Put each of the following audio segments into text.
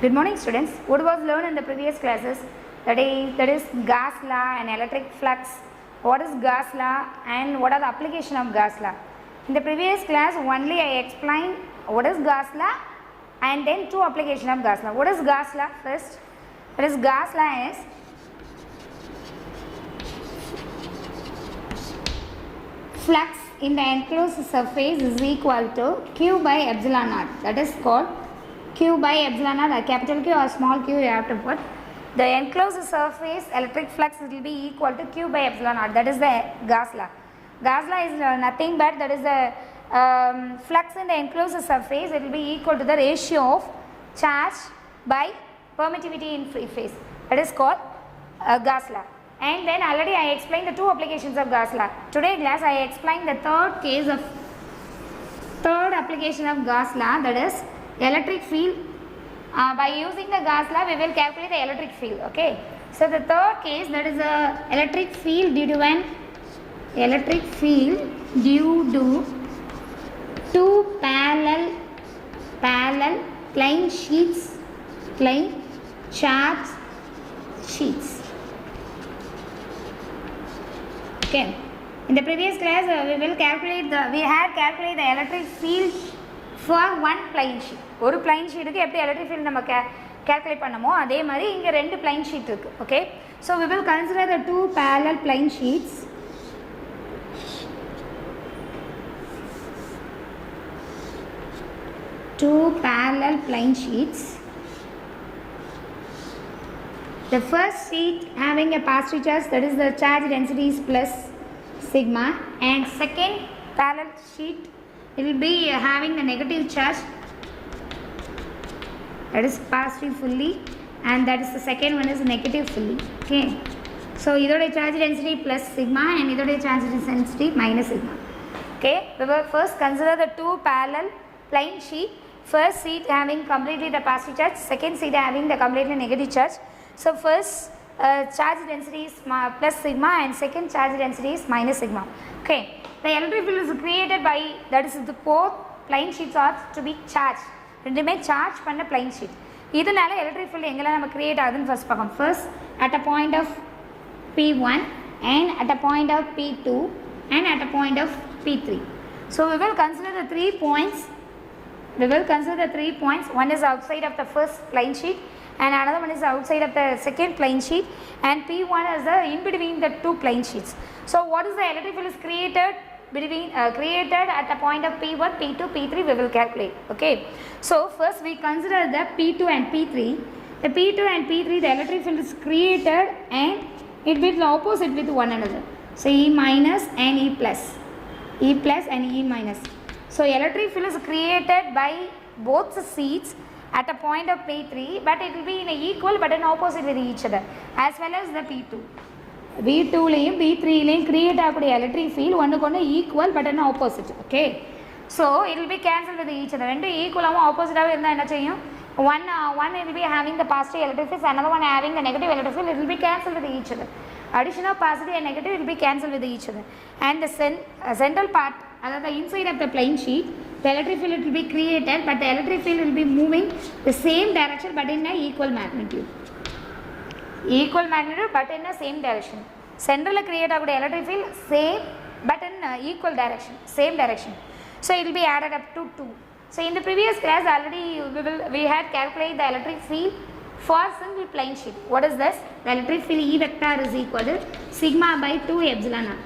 Good morning students. What was learned in the previous classes? That is Gauss law and electric flux. What is Gauss law and what are the application of Gauss law? In the previous class only I explained what is Gauss law and then two application of Gauss law. What is Gauss law first? That is Gauss law is flux in the enclosed surface is equal to Q by epsilon naught. That is called Q by epsilon naught, or capital Q or small q you have to put. The enclosed surface electric flux will be equal to Q by epsilon naught. That is the Gauss law. Gauss law is nothing but that is the flux in the enclosed surface. It will be equal to the ratio of charge by permittivity in free phase. That is called Gauss law. And then already I explained the two applications of Gauss law. Today class I explained the third application of Gauss law, that is electric field. By using the Gauss law we will calculate the electric field. Okay. So the third case, that is a electric field due to two parallel plain charge sheets. Okay. In the previous class we had calculated the electric field for one plane sheet. ஒரு plane sheet க்கு எப்படி electric field நம்ம calculate பண்ணமோ அதே மாதிரி இங்க ரெண்டு plane sheet இருக்கு. Okay. So we will consider the two parallel plane sheets. Two parallel plane sheets. The first sheet having a positive charge, that is the charge density is plus sigma, and second parallel sheet it will be having the negative charge, that is positive fully, and that is the second one is negative fully. Okay. So idoda charge density plus sigma and idoda charge density minus sigma. Okay. We will first consider the two parallel plane sheet. First sheet having completely the positive charge, second sheet having the completely negative charge. So first charge density is plus sigma and second charge density is minus sigma. Okay. The electric field is created by, that is the both plane sheets are to be charged. ரெண்டுமே charge பண்ண plane sheet. இதனால electric field எங்கெல்லாம் நம்ம create ஆகுதுன்னு first பார்க்கலாம். First at a point of P1 and at a point of P2 and at a point of P3. So we will consider the 3 points. One is outside of the first plane sheet and another one is outside of the second plane sheet, and P1 is the in between the two plane sheets. So what is the electric field is created at the point of P1, P2, P3 we will calculate. Okay. So first we consider the P2 and P3. The P2 and P3 the electric field is created and it will be opposite with one another. So E minus and E plus and E minus. So electric field is created by both the sheets at a point of P3, but it will be in a equal but an opposite with each other, as well as the P2. V2 லையும் P3 லையும் create ஆகக்கூடிய electric field ஒன்றுக்கு ஒன்று equal but an opposite. Okay. So it will be cancelled with each other. ரெண்டு ஈக்குவலாகவும் ஆப்போசிட்டாகவும் இருந்தால் என்ன செய்யும்? One it will be having the positive electric field, another one having the negative electric field. It will be cancelled with each other. Addition of positive and negative will be cancelled with each other. And the central part, the inside of the plane sheet, the electric field will be created, but the electric field will be moving the same direction but in a equal magnitude but in the same direction. Central create agudi electric field same but in equal direction, same direction. So it will be added up to 2. So in the previous class already we had calculated the electric field for single plane sheet. What is this? The electric field E vector is equal to sigma by 2 epsilon naught.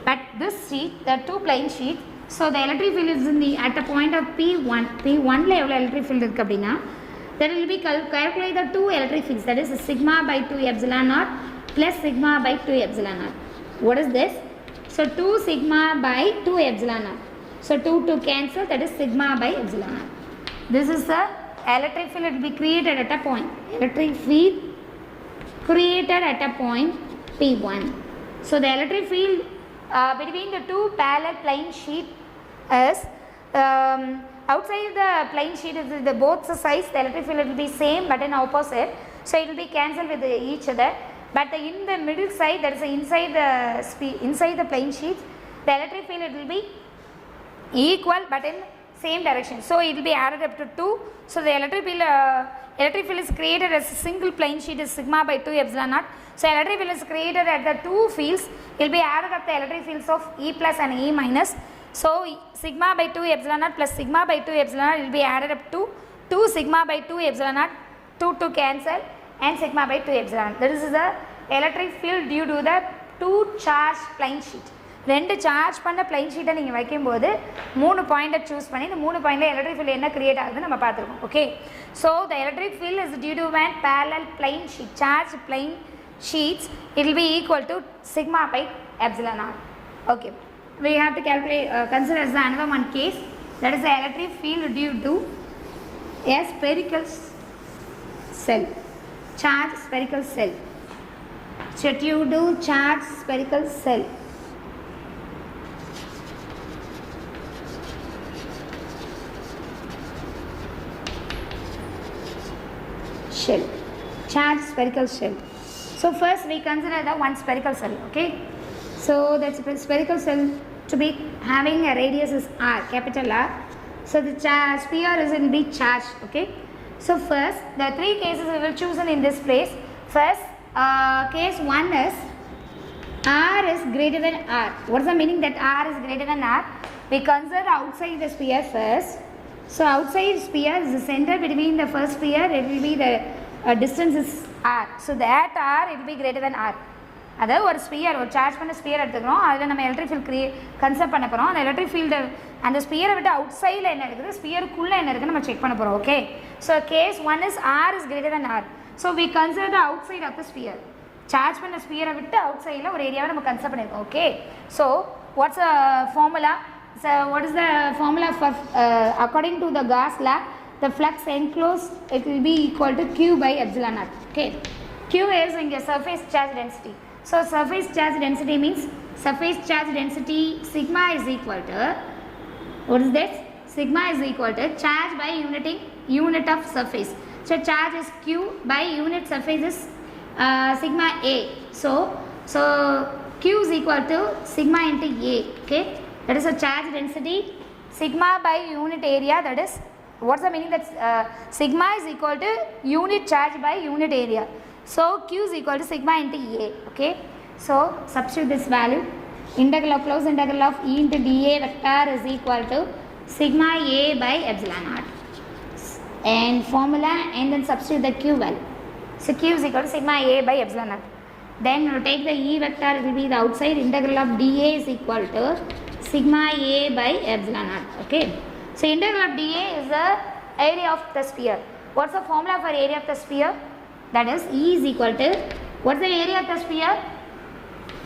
But this sheet, the two plane sheet, so the electric field is at the point of P1 la evlo electric field irukku appadina, then will be calculate the two electric fields, that is sigma by 2 epsilon naught plus sigma by 2 epsilon naught. What is this? So 2 sigma by 2 epsilon naught. So 2 cancel, that is sigma by epsilon naught. This is the electric field will be created at a point. Electric field created at a point P1. So the electric field between the two parallel plane sheet is outside the plane sheet is the both sides the electric field will be same but in opposite, so it will be cancelled with each other. But in the middle side, that is inside the plane sheet, the electric field it will be equal but in same direction. So it will be added up to 2. So the electric field is created as a single plane sheet is sigma by 2 epsilon naught. So electric field is created at the two fields. It will be added up the electric fields of E plus and E minus. So sigma by 2 epsilon naught plus sigma by 2 epsilon naught will be added up to 2 sigma by 2 epsilon naught, 2 cancel, and sigma by 2 epsilon. That is the electric field due to the 2 charge plane sheet. ரெண்டு charge பண்ண plain ஷீட்டை நீங்கள் வைக்கும்போது 3 பாயிண்ட்டை choose பண்ணி இந்த 3 பாயிண்டில் electric field என்ன கிரியேட் ஆகுதுன்னு நம்ம பார்த்துருக்கோம். Okay, so the electric field is due to when parallel plane sheet charge plane sheets, it will be equal to sigma by epsilon naught. Okay, we have to calculate consider as the another one case, that is the electric field due to a spherical cell, charge spherical cell. So due to charge spherical cell, shell, charge spherical shell. So first we consider the one spherical cell. Okay, so that spherical cell to be having a radius is r, capital R. So the sphere is in big charge. Okay, so first the three cases we will choose in this place. First case 1 is r is greater than r. What is the meaning that r is greater than r? We consider outside the sphere first. So outside sphere is the center between the first sphere, it will be the distance is r. So that r it will be greater than r. அதாவது ஒரு sphere, ஒரு charge பண்ண sphere எடுத்துக்கிறோம், அதில் நம்ம electric field concept பண்ண போகிறோம். அந்த எலக்ட்ரிக் ஃபீல்டு அந்த ஸ்பியரை விட்டு அவுட் சைடில் என்ன இருக்குது, ஸ்பியருக்குள்ளே என்ன இருக்குன்னு நம்ம செக் பண்ண போகிறோம். Okay, so case 1 is R is greater than R. So we consider the outside of the sphere. Charge பண்ண ஸ்பியரை விட்டு அவுட் சைடில் ஒரு ஏரியாவை நம்ம கன்செப்ட் பண்ணியிருக்கோம். Okay, so what's a formula? So what is the formula for according to the Gauss law, the flux enclosed it will be equal to q by epsilon naught. Okay, q is in the surface charge density. So surface charge density means surface charge density sigma is equal to, what is this? Sigma is equal to charge by unit of surface. So charge is q by unit surface is sigma a. So q is equal to sigma into a. Okay, that is a charge density sigma by unit area. That is, what's the meaning that sigma is equal to unit charge by unit area. So q is equal to sigma into a. Okay, so substitute this value. Integral of closed integral of E into dA vector is equal to sigma a by epsilon naught, and formula, and then substitute the q value. So q is equal to sigma a by epsilon naught. Then you take the E vector, it will be the outside. Integral of dA is equal to sigma a by epsilon naught. Okay, so integral of dA is the area of the sphere. What's the formula for area of the sphere? That is E is equal to, what's the area of the sphere?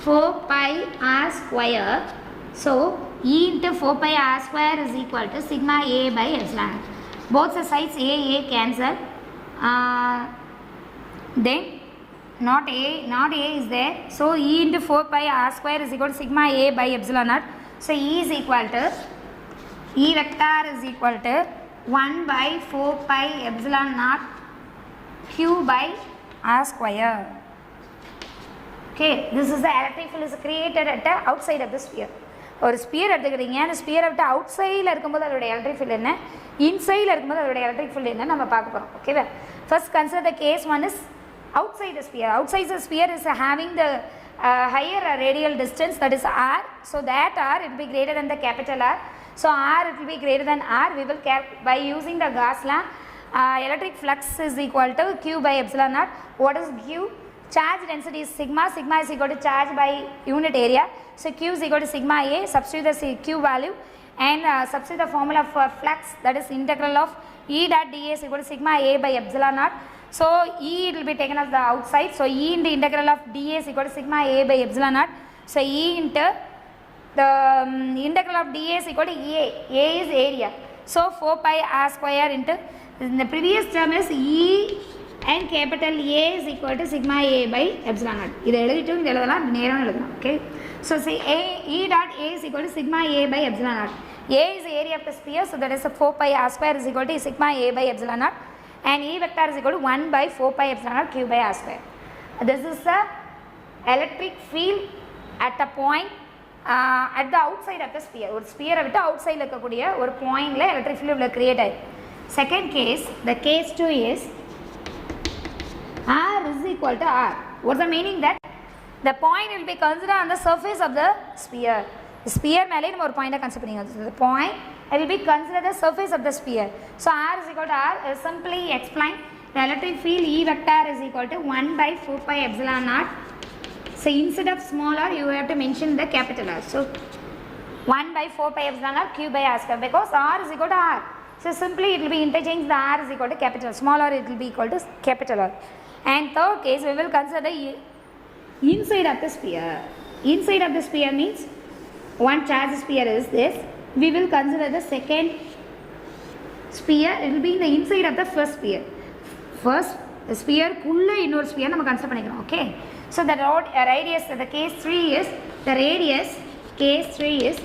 4 pi r square. So E into 4 pi r square is equal to sigma a by epsilon naught. Both the sides a cancel. Then not a is there. So E into 4 pi r square is equal to sigma a by epsilon naught. So E is equal to, E vector is equal to 1 by 4 pi epsilon naught q by r square. Okay, this is the electric field is created at the outside of the sphere. ஒரு sphere எடுத்துக்கிறீங்க, அந்த ஸ்பியரை விட்டு out சைடில் இருக்கும்போது அதோடைய electric field என்ன, இன்சைடில் இருக்கும்போது அதோடைய எலக்ட்ரிக் ஃபீல்டு என்ன நம்ம பார்க்க போகிறோம். ஓகேவா? First consider the case 1 is outside the sphere. Outside the sphere is having the higher radial distance, that is r. So that r it will be greater than the capital R. So r it will be greater than r. We will by using the Gauss law, electric flux is equal to q by epsilon naught. What is q? Charge density is sigma. Sigma is equal to charge by unit area. So q is equal to sigma a. Substitute the q value and substitute the formula for flux, that is integral of E dot dA is equal to sigma a by epsilon naught. So E it will be taken as the outside. So E into integral of dA is equal to sigma a by epsilon naught. So E into the integral of dA is equal to a. A is area. So 4 pi r square into, in the previous term is E and capital A is equal to sigma a by epsilon naught. இதை எழுதிட்டும் இது எழுதலாம், நேரம் எழுதலாம். Okay, so say E dot a is equal to sigma a by epsilon naught. A is the area of the sphere, so that is a 4 pi r square is equal to sigma a by epsilon naught, and E vector is equal to 1 by 4 pi epsilon naught q by r square. This is the electric field at a point at the outside of the sphere. ஒரு sphere விட்டு outside இருக்கக்கூடிய ஒரு பாயிண்ட்ல electric field will create ஆயிருக்கு. Second case, the case 2 is R is equal to R. What's the meaning that the point will be considered on the surface of the sphere. The sphere மேலே நம்ம ஒரு பாயிண்ட consider பண்ணிக்கோங்க. The point will be considered the surface of the sphere. So R is equal to R. Simply explain the electric field E vector is equal to 1 by 4 pi epsilon naught. So instead of small r, you have to mention the capital R. So 1 by 4 pi epsilon naught Q by R square, because R is equal to R. So simply it will be interchange the R is equal to capital, small r it will be equal to capital R. And third case, we will consider the inside of the sphere. Inside of the sphere means one charge sphere is this. We will consider the second sphere. It will be in the inside of the first sphere. First the sphere kulla innoru sphere நம்ம consider பண்ணிக்கிறோம். Okay. So the radius, the case 3 is the radius. Case 3 is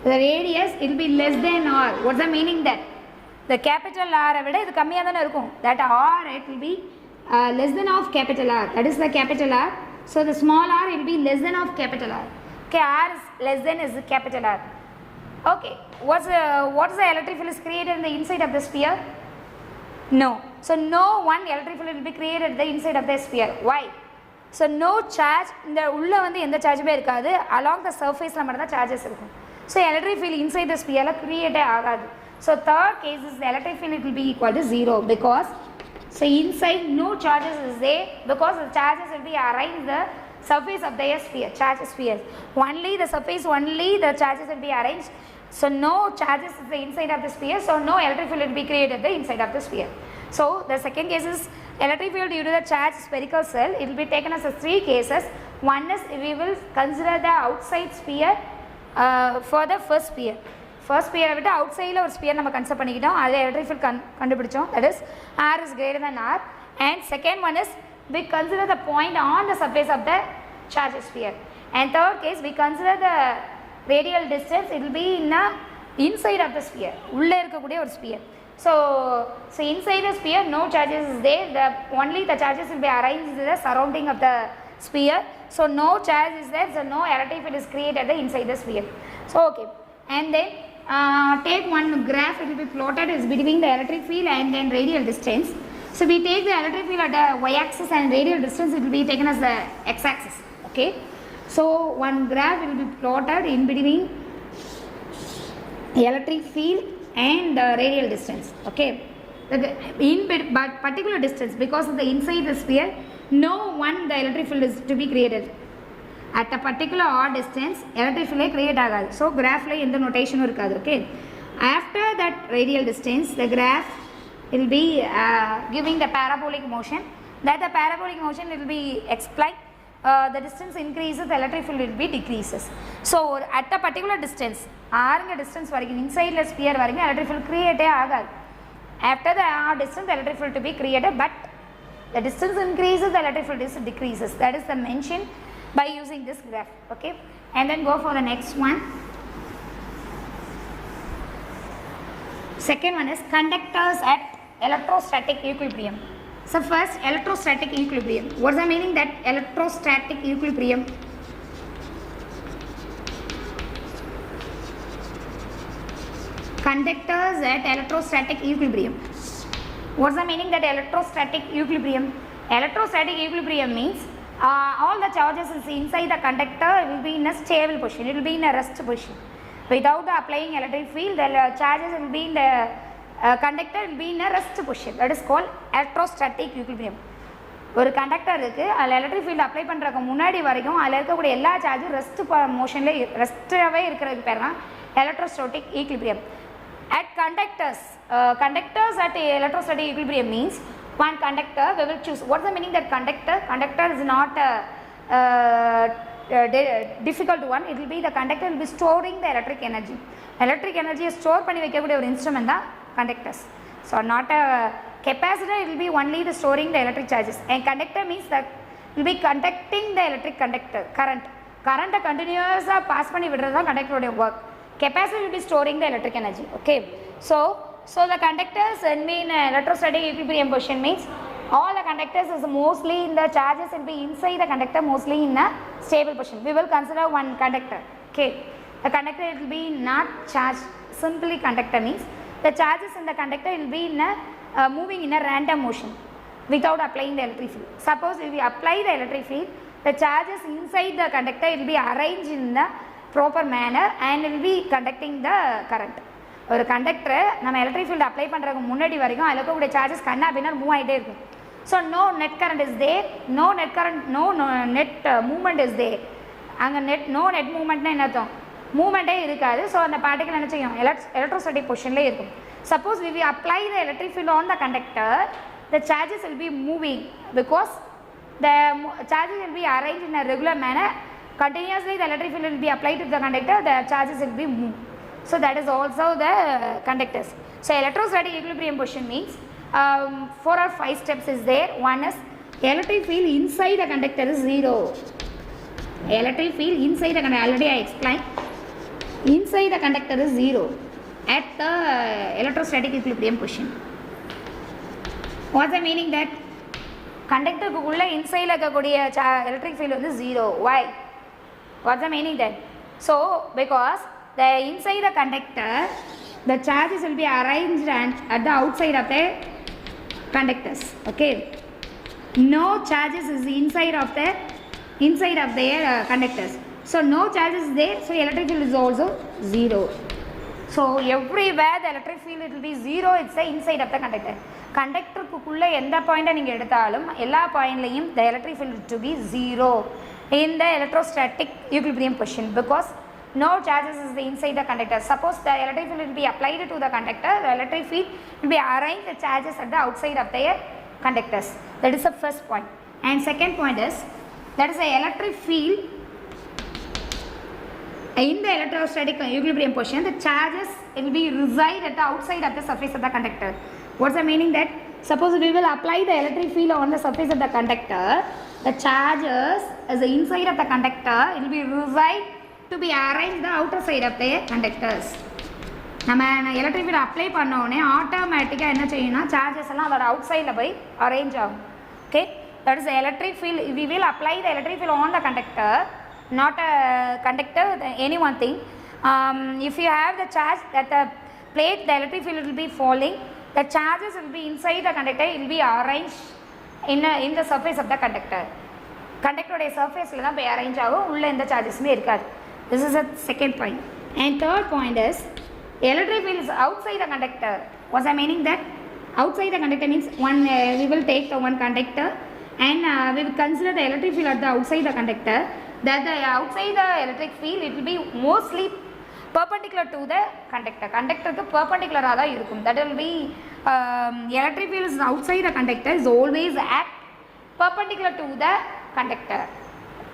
the radius. It will be less than R. What's the meaning that the capital R விட இது கம்மியா தான இருக்கும். That R it will be less than of capital R. That is the capital R. So the small r will be less than of capital R. Okay, R is less than is capital R. Okay, what's the electric field is created in the inside of the sphere? No. So no one electric field will be created in the inside of the sphere. Why? So no charge, இந்த உள்ள வந்து எந்த சார்ஜுமே இருக்காது, along the surfaceல மட்டும் தான் charges இருக்கும். So electric field inside the sphere create ஆகாது. So third case is the electric field it will be equal to 0, because so inside no charges is there, because the charges will be around the surface of the sphere, charge sphere. Only the surface, only the charges will be arranged. So no charges is the inside of the sphere, so no electric field will be created the inside of the sphere. So the second case is electric field due to the charged spherical cell. It will be taken as 3 cases. One is we will consider the outside sphere for the first sphere. First sphere விட்டு outsideல ஒரு sphere நம்ம consider பண்ணிக்கிட்டோம், அதில் electric field கண்டுபிடிச்சோம், that is R is greater than R. And second one is we consider the point on the surface of the charged sphere. And third case we consider the radial distance, it will be in the inside of the sphere, உள்ளே இருக்கக்கூடிய ஒரு sphere. So inside the sphere no charges is there, only the charges will be arranged in the surrounding of the sphere. So no charge is there, so no electric field is created inside the sphere. So okay, and then take one graph, it will be plotted is between the electric field and then radial distance. So we take the electric field at the y-axis and radial distance it will be taken as the x-axis. Okay, so one graph will be plotted in between electric field and the radial distance. Okay, in particular distance, because of the inside the sphere no one the electric field is to be created. At a particular odd distance electric field create ஆகாது. So graphல எந்த notation இருக்காது. Okay, after that radial distance the graph will be giving the parabolic motion, that the parabolic motion will be explained. The distance increases, the electric field will be decreases. So at a particular distance ஆறுங்க distance வரைக்கும் inside the sphere வரைக்கும் electric field create ஆகாது. After the distance the electric field to be created, but the distance increases, the electric field is decreases. That is the mention by using this graph. Okay, and then go for the next one. Second one is conductors at electrostatic equilibrium. So first electrostatic equilibrium, what is the meaning that electrostatic equilibrium? Conductors at electrostatic equilibrium. What is the meaning that electrostatic equilibrium? Electrostatic equilibrium means all the charges is inside the conductor will be in a stable position, it will be in a rest position. Without the applying electric field, the charges will be in the conductor will be in a rest position. That is called electrostatic equilibrium. ஒரு conductor இருக்குது, அதில் electric field apply பண்ணுறதுக்கு முன்னாடி வரைக்கும் அதில் இருக்கக்கூடிய எல்லா சார்ஜும் ரெஸ்ட் மோஷனில் ரெஸ்ட்டாகவே இருக்கிறதுக்கு பேர் தான் electrostatic equilibrium. At conductors at electrostatic equilibrium means one conductor we will choose. What is the meaning that conductor is not difficult one. It will be the conductor will be storing the electric energy. Electric energy is stored பண்ணி வைக்கக்கூடிய ஒரு instrument தான் conductors. So not a capacitor, it will be only the storing the electric charges. And conductor means that will be conducting the electric current continuous pass பண்ணி விடுறது தான் conductor work. Capacitor will be storing the electric energy. Okay, so the conductors in electrostatic equilibrium position means all the conductors is mostly in the charges will be inside the conductor, mostly in a stable position. We will consider one conductor. Okay, the conductor it will be not charged. Simply conductor means the charges in the conductor will be in a moving in a random motion without applying the electric field. Suppose if we apply the electric field, the charges inside the conductor will be arranged in the proper manner and will be conducting the current. ஒரு கண்டக்டரை நம்ம electric field apply பண்ணுறதுக்கு முன்னாடி வரைக்கும் அதில் இருக்கக்கூடிய charges கண்ணா அப்படின்னா move ஆகிட்டே இருக்கும். So no net current is there, no net current, no net movement is there. அங்கே நோ நெட் மூவ்மெண்ட்னா என்ன அர்த்தம்? மூவ்மெண்ட்டே இருக்காது. ஸோ அந்த பார்ட்டிகல் என்ன செய்யும்? எலக்ட்ரோஸ்டாட்டிக் பொசிஷன்லேயே இருக்கும். Suppose we apply the electric field on the conductor, the charges will be moving because the charges will be arranged in a regular manner. Continuously the electric field will be applied to the conductor, the charges will be moved. So that is also the conductors. So electrostatic equilibrium position means 4 or 5 steps is there. One is electric field inside the conductor is 0. Electric field inside the conductor, already I explained, inside the conductor is 0 at the electrostatic equilibrium position. What's the meaning that conductor kulla inside இருக்கக்கூடிய electric field வந்து 0? Why? What's the meaning then? So because the inside the conductor the charges will be arranged at the outside of the conductors. Okay, no charges is inside of their conductors. So no charges is there, so electric field is also 0. So everywhere the electric field it will be 0, it's the inside of the conductor. கண்டக்டருக்குள்ளே எந்த பாயிண்ட்டை நீங்கள் எடுத்தாலும் எல்லா பாயிண்ட்லையும் the electric field to be 0 in the electrostatic equilibrium position because no charges is the inside the conductor. Suppose the electric field will be applied to the conductor, the electric field will be arranged the charges at the outside of the conductors. That is the first point. And second point is that is the electric field in the electrostatic equilibrium position, the charges will be reside at the outside of the surface of the conductor. What's the meaning that? Suppose we will apply the electric field on the surface of the conductor, the charges as the inside of the conductor it will be reside to be arranged the outer side of the conductors. நம்ம electric field apply பண்ணோடனே ஆட்டோமேட்டிக்காக என்ன செய்யணும்னா charges எல்லாம் அதோட out சைடில் போய் arrange ஆகும். Okay, that is electric field. We will apply the electric field on the conductor, not a conductor, any one thing. If you have the charge that the plate, the electric field will be falling, the charges will be inside the conductor, it will be arranged in the surface of the conductor. Conductor உடைய surfaceல தான் போய் arrange ஆகும், உள்ள எந்த சார்ஜஸுமே இருக்காது. This is a second point. And third point is electric field is outside the conductor. What's the meaning that? Outside the conductor means one we will take the one conductor and we will consider the electric field at the outside the conductor. That the outside the electric field it will be mostly perpendicular to the conductor. Conductor க்கு perpendicular ஆ தான் இருக்கும். That will be electric field is outside the conductor is always act perpendicular to the conductor.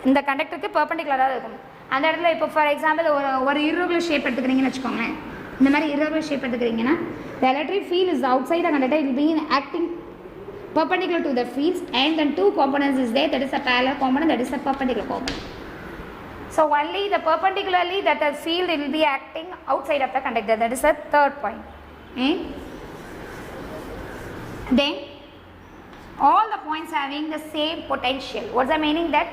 இந்த கண்டக்டருக்கு perpendicular-ஆ இருக்கும். அந்த இடத்துல இப்போ for example ஒரு irregular shape எடுத்துக்கிறீங்கன்னு வச்சுக்கோங்களேன். இந்த மாதிரி irregular ஷேப் எடுத்துக்கிறீங்கன்னா the electric field is outside the conductor, it will be acting perpendicular to the fields and then two components is there, that is a parallel component, that is a perpendicular component. So only the perpendicularly that the field will be acting outside of the conductor, that is the third point. Then all the points having the same potential. What's the meaning that?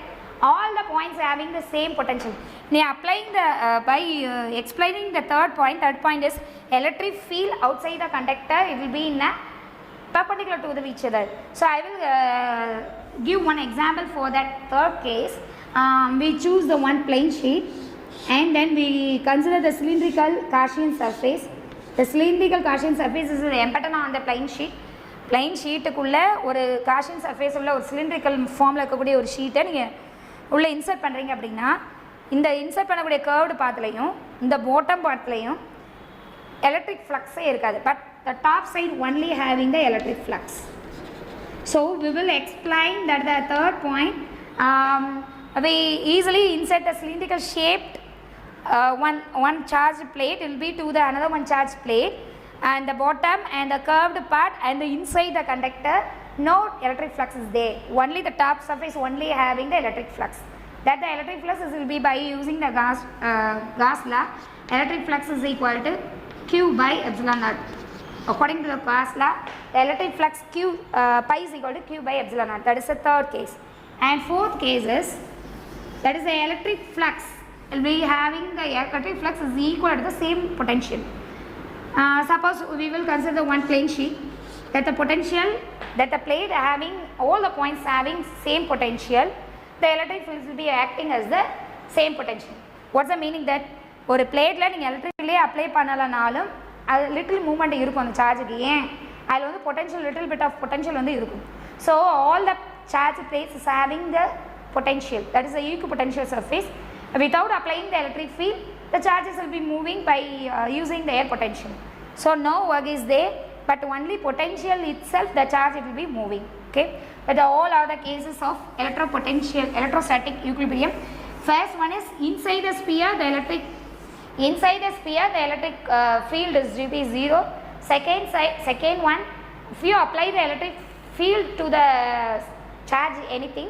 All the points having the same potential. Now applying the by explaining the third point is electric field outside the conductor, it will be in a perpendicular to each other. So I will give one example for that third case. We choose the one plane sheet and then we consider the cylindrical Gaussian surface. The cylindrical Gaussian surface is the embedded on the plane sheet. Plane sheet குள்ள ஒரு Gaussian surface உள்ள ஒரு cylindrical formல இருக்கக்கூடிய ஒரு ஷீட்டை நீங்கள் உள்ளே insert பண்ணுறீங்க அப்படின்னா இந்த இன்சர்ட் பண்ணக்கூடிய கர்வ்டு பாத்துலையும் இந்த பாட்டம் பார்ட்லையும் எலக்ட்ரிக் ஃப்ளக்ஸே இருக்காது. But the top side only having the electric flux. So we will explain that the third point, we easily insert the cylindrical shaped one charged plate will be to the another one charged plate and the bottom and the curved part and the inside the conductor no electric flux is there, only the top surface only having the electric flux. That the electric flux will be by using the Gauss law. Electric flux is equal to Q by epsilon naught. According to the Gauss law, the electric flux Q pi is equal to Q by epsilon naught. That is the third case. And fourth case is that is the electric flux will be having the electric flux is equal to the same potential. Suppose we will consider the one plane sheet, that the potential, that the plate having all the points having same potential, the electric field will be acting as the same potential. What's the meaning that ஒரு பிளேட்ல நீங்கள் எலக்ட்ரிக்கலே apply பண்ணலனாலும் அது little moment இருக்கும் அந்த சார்ஜுக்கு. ஏன் அதில் வந்து potential little bit of potential வந்து இருக்கும். So all the charge plates is having the potential, that is the equipotential surface. Without applying the electric field, the charges will be moving by using the air potential. So no work is there, but only potential itself, the charge it will be moving. Okay, but all are the cases of electropotential, electrostatic equilibrium. First one is inside the sphere, the electric field is be 0. Second one, if you apply the electric field to the charge anything,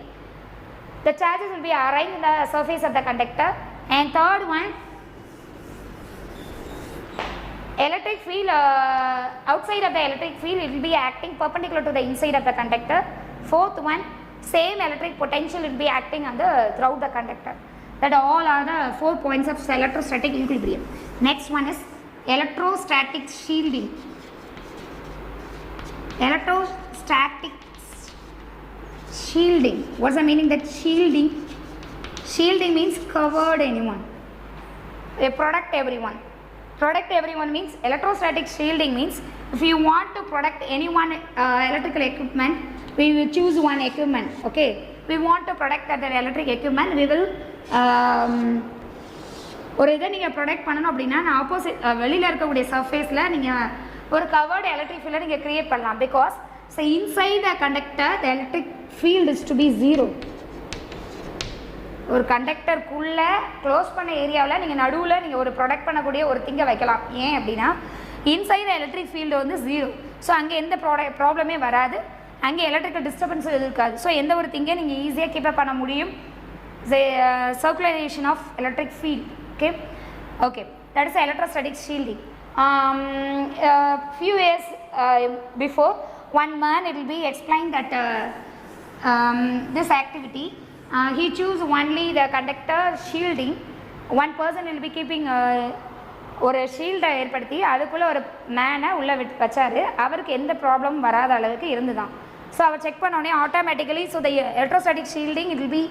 the charges will be arranged in the surface of the conductor. And third one, electric field outside of the electric field, it will be acting perpendicular to the inside of the conductor. Fourth one, same electric potential will be acting on the throughout the conductor. That all are the 4 points of electrostatic equilibrium. Next one is electrostatic shielding. Electrostatic shielding. What's the meaning that shielding? Shielding means covered anyone. Protect everyone. Protect everyone means electrostatic shielding means if you want to protect anyone electrical equipment, we will choose one equipment. Okay, we want to protect that electric equipment, we will ஒரு இதை நீங்கள் protect பண்ணணும் அப்படின்னா opposite வெளியில் இருக்கக்கூடிய சர்ஃபேஸில் நீங்கள் ஒரு கவர்டு எலக்ட்ரிக் ஃபீல்டை நீங்கள் க்ரியேட் பண்ணலாம். Because so inside the conductor the electric field is to be 0. ஒரு கண்டக்டருக்குள்ளே க்ளோஸ் பண்ண ஏரியாவில் நீங்கள் நடுவில் நீங்கள் ஒரு ப்ரொடெக்ட் பண்ணக்கூடிய ஒரு திங்கை வைக்கலாம். ஏன் அப்படின்னா இன்சைட் த எலக்ட்ரிக் ஃபீல்டு வந்து 0. ஸோ அங்கே எந்த ப்ராப்ளமே வராது, அங்கே எலக்ட்ரிக்கல் டிஸ்டர்பன்ஸும் இருக்காது. ஸோ எந்த ஒரு திங்கை நீங்கள் ஈஸியாக கீப்பப் பண்ண முடியும். The circulation of electric field. Okay, that is electrostatic shielding. Few years before, one man, it will be explained that this activity, he choose only the conductor shielding. One person will be keeping ஒரு ஷீல்டை ஏற்படுத்தி அதுக்குள்ளே ஒரு மேனை உள்ளே வச்சார். அவருக்கு எந்த problem வராத அளவுக்கு இருந்து தான். ஸோ அவர் செக் பண்ணோடனே automatically so the electrostatic shielding it will be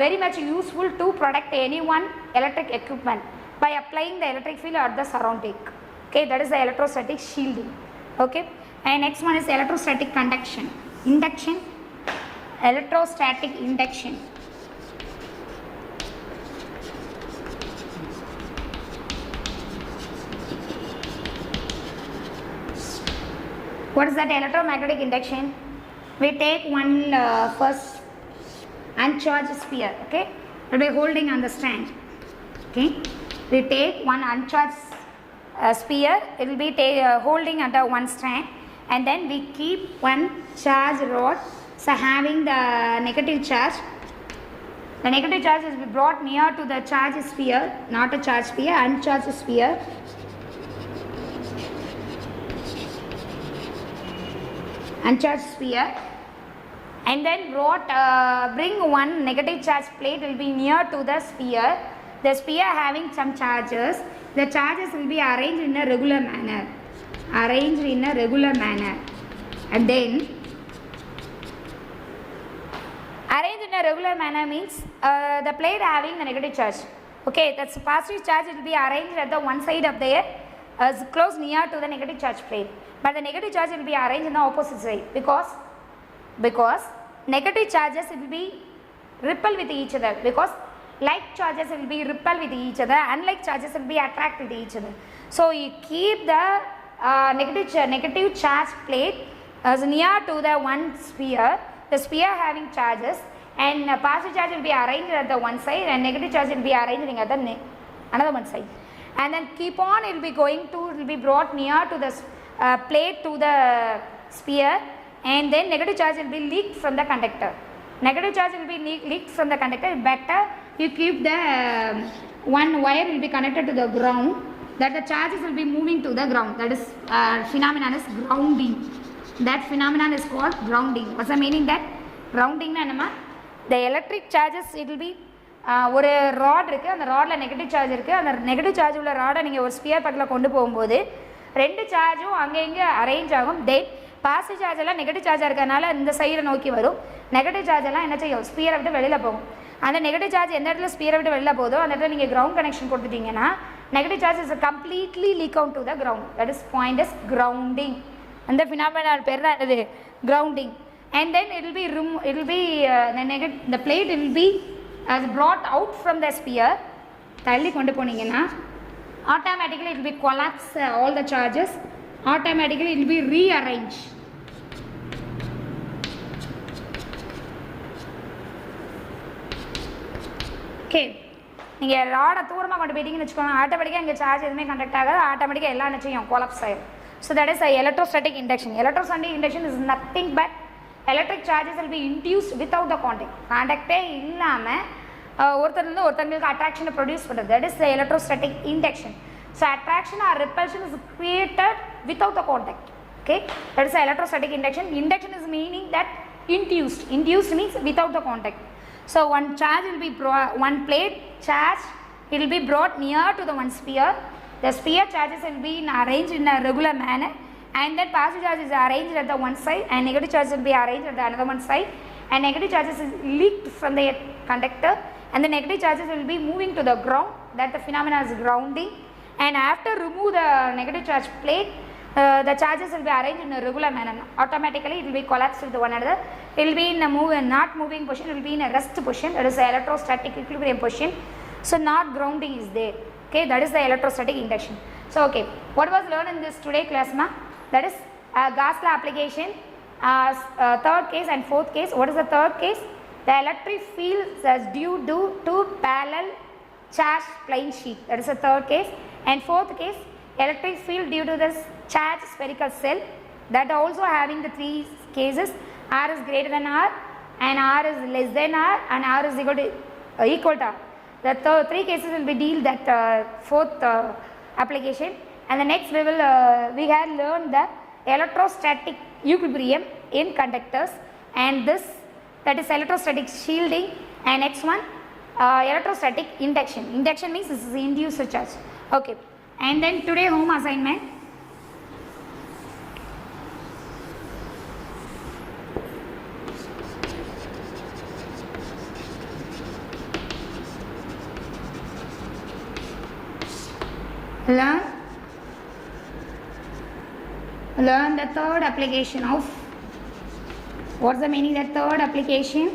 very much useful to protect any one electric equipment by applying the electric field at the surrounding. Okay, that is the electrostatic shielding. Okay, and next one is electrostatic conduction. Induction, electrostatic induction. What is that electromagnetic induction? We take one first uncharged sphere, okay, will be holding on the stand. Okay, we take one uncharged sphere, it will be holding under one stand, and then we keep one charge rod, so having the negative charge. The negative charge is brought near to the charged sphere, not a charged sphere, uncharged sphere. Uncharged sphere. And then bring one negative charge plate will be near to the sphere. The sphere having some charges. The charges will be arranged in a regular manner. And then arranged in a regular manner means the plate having the negative charge. Okay, that's positive charge. It will be arranged at the one side of the close near to the negative charge plate. But the negative charge will be arranged in the opposite side because negative charges will be repel with each other, because like charges will be repel with each other, unlike charges will be attract with each other. So you keep the negative charge plate as near to the one sphere, the sphere having charges, and positive charge will be arranged at the one side and negative charge will be arranged at the another one side. And then keep on, it will be will be brought near to the plate to the sphere, and then negative charge will be leaked from the conductor. Negative charge will be leaked from the conductor. Better you keep the one wire will be connected to the ground, that the charges will be moving to the ground. That is phenomenon is grounding. That phenomenon is called grounding. What's the meaning that grounding? The electric charges, it will be ஒரு rod இருக்குது, அந்த ராடில் negative charge இருக்குது. அந்த negative charge உள்ள ராடை நீங்கள் ஒரு sphere பக்கத்தில் கொண்டு போகும்போது ரெண்டு சார்ஜும் அங்கே இங்கே அரேஞ்ச் ஆகும். தென் பாசிட்டிவ் சார்ஜ் எல்லாம் நெகட்டிவ் சார்ஜாக இருக்கிறதுனால இந்த சைடை நோக்கி வரும். நெகட்டிவ் சார்ஜ் எல்லாம் என்ன செய்யும், ஸ்பியரை விட்டு வெளியில் போகும். அந்த நெகட்டிவ் சார்ஜ் எந்த இடத்துல ஸ்பியரை விட்டு வெளியில் போதோ அந்த இடத்துல நீங்கள் கிரவுண்ட் கனெக்ஷன் கொடுத்துட்டீங்கன்னா negative charge is completely league out to the ground. That is point is grounding. அந்த ஃபினாமினல் பேர் தான் என்னது, grounding. And then it will be the plate will be as brought out from the sphere. தள்ளி கொண்டு போனீங்கன்னா automatically it will be collapse all the charges. Automatically it will be rearranged. Okay, நீங்கள் ராடை தூரமாக கொண்டு போயிட்டீங்கன்னு வச்சுக்கோங்க, ஆட்டோமேட்டிக்காக இங்கே சார்ஜ் எதுவுமே கண்டக்ட் ஆகாது, ஆட்டோமேட்டிக்காக எல்லாம் என்ன செய்யும், கொலாப்ஸ் ஆயிடும். So that is electrostatic induction. Electrostatic induction is nothing but electric charges will be induced without the contact. கான்டாக்டே இல்லாமல் ஒருத்தர்லேருந்து ஒருத்தங்களுக்கு அட்ராக்ஷனை ப்ரொடியூஸ் பண்ணுறது. That is the electrostatic induction. So attraction or repulsion is created without the contact. Okay, that is the electrostatic induction. Induction is meaning that induced. Induced means without the contact. So one charge will be one plate charge, it will be brought near to the one sphere. The sphere charges will be arranged in a regular manner. And then positive charge is arranged at the one side and negative charge will be arranged at the another one side, and negative charges is leaked from the conductor and the negative charges will be moving to the ground. That the phenomena is grounding. And after remove the negative charge plate, the charges will be arranged in a regular manner. Automatically it will be collapsed with one another. It will be in a not moving position, it will be in a rest position. That is the electrostatic equilibrium position. So not grounding is there. Okay, that is the electrostatic induction. So okay, what was learned in this today class, ma? That is Gauss law application, third case and fourth case. What is the third case? The electric field is due to two parallel charged plane sheet. That is the third case. And fourth case, electric field due to this charged spherical cell. That also having the three cases. R is greater than R, and R is less than R, and R is equal to R. The three cases will be deal that fourth application. And the next we will we had learned the electrostatic equilibrium in conductors, and this, that is electrostatic shielding. And next one electrostatic induction. Induction means this is induced charge. Okay, and then today home assignment. Learn the third application of, what's the meaning of the third application?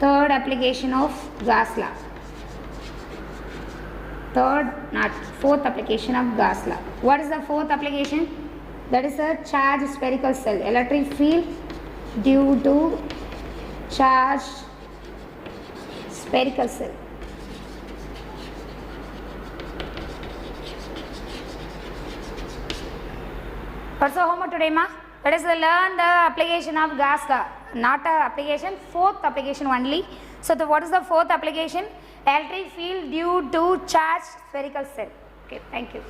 Third application of Gauss law. Third, not fourth application of Gauss law. What is the fourth application? That is a charged spherical cell. Electric field due to charged spherical cell. What's the homework today, ma? Let us learn the application of Gauss law. Not a application, fourth application only. So what is the fourth application? Electric field due to charged spherical cell. Okay, thank you.